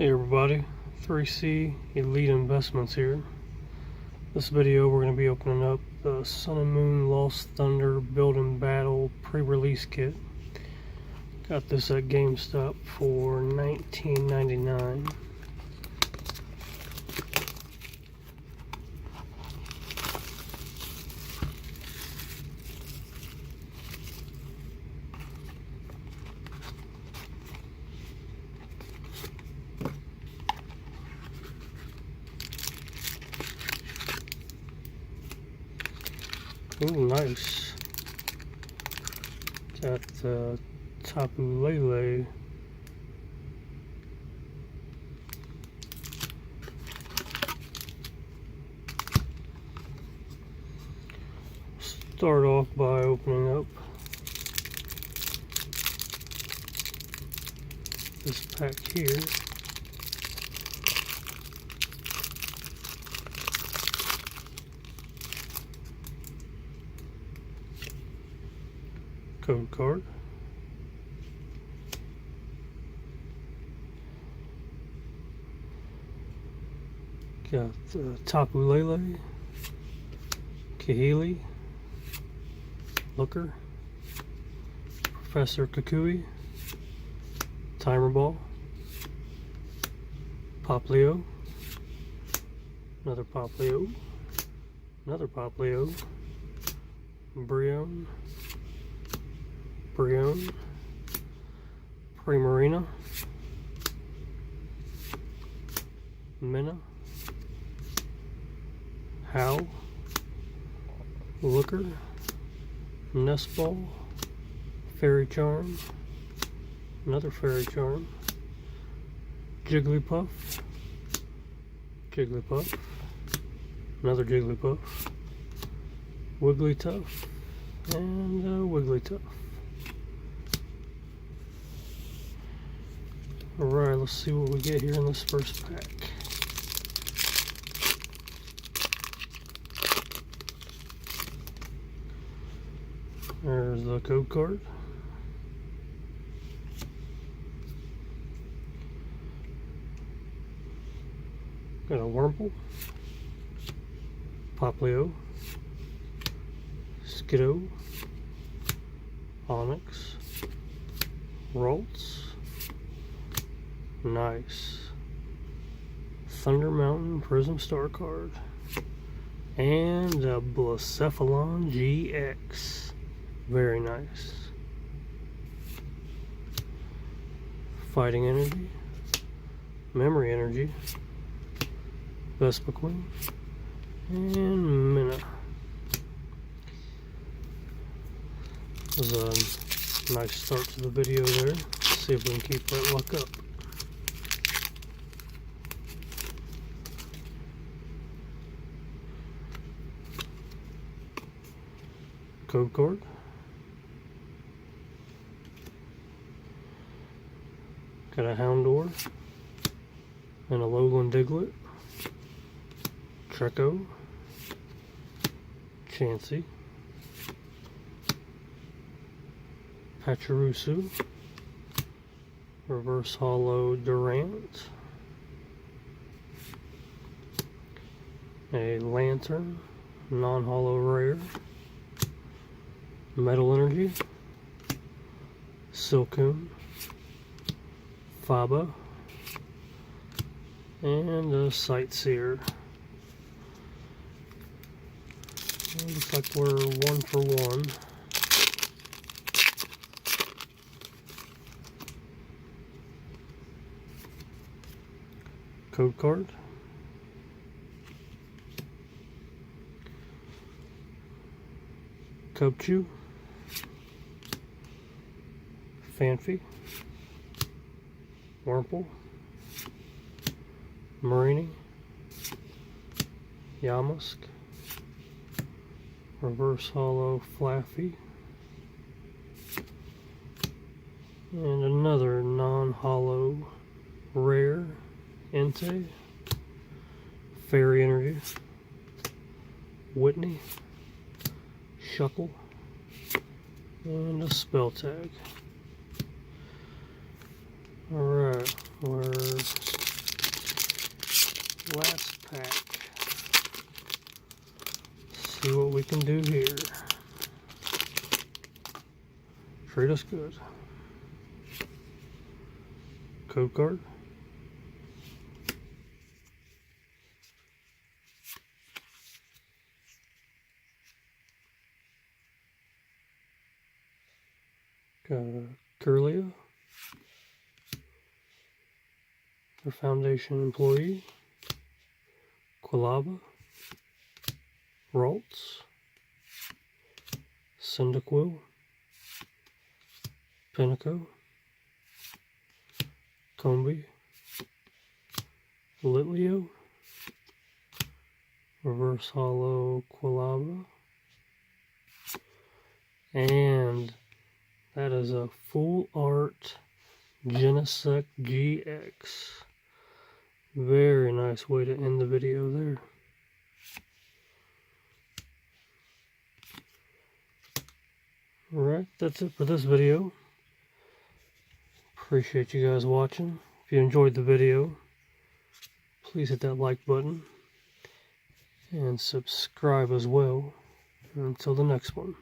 Hey everybody, 3C Elite Investments here. This video we're going to be opening up the Sun and Moon Lost Thunder Build and Battle pre-release kit. Got this at GameStop for $19.99. Ooh, nice. Got Tapu Lele. Start off by opening up this pack here. Code card. Got Tapu Lele, Kahili, Looker, Professor Kukui, Timer Ball, Poplio, another Poplio, another Poplio, Brion, Primarina, Minna, Howl, Looker, Nest Ball, Fairy Charm, another Fairy Charm, Jigglypuff, another Jigglypuff, Wigglytuff, and Wigglytuff. Alright, let's see what we get here in this first pack. There's the code card. Got a Wurmple, Poplio, Skiddo, Onyx, Ralts, nice, Thunder Mountain Prism Star card, and a Blacephalon GX. Very nice. Fighting Energy, Memory Energy, Vespiquen, and Minna. That was a nice start to the video there. Let's see if we can keep that luck up. Code card. Got a Houndour and a Lowland Diglett, Treecko, Chansey, Pachirisu, Reverse Hollow Durant, a Lantern, non-hollow rare, Metal Energy, Silcoon, Faba, and a Sightseer. Looks like we're 1 for 1. Code card. Cubchoo, Fanfi, Wurmple, Marini, Yamask, Reverse Hollow Flaffy, and another non-hollow rare Entei, Fairy Energy, Whitney, Shuckle, and a Spell Tag. Alright, we're Last pack. See what we can do here. Treat us good. Code card. Got a Curlia. Our Foundation employee. Quilaba. Ralts. Cyndaquil. Pinnacle. Combi. Litleo. Reverse Hollow Quilaba. And that is a full art Genesect GX. Very nice way to end the video there. Alright, that's it for this video. Appreciate you guys watching. If you enjoyed the video, please hit that like button and subscribe as well. Until the next one.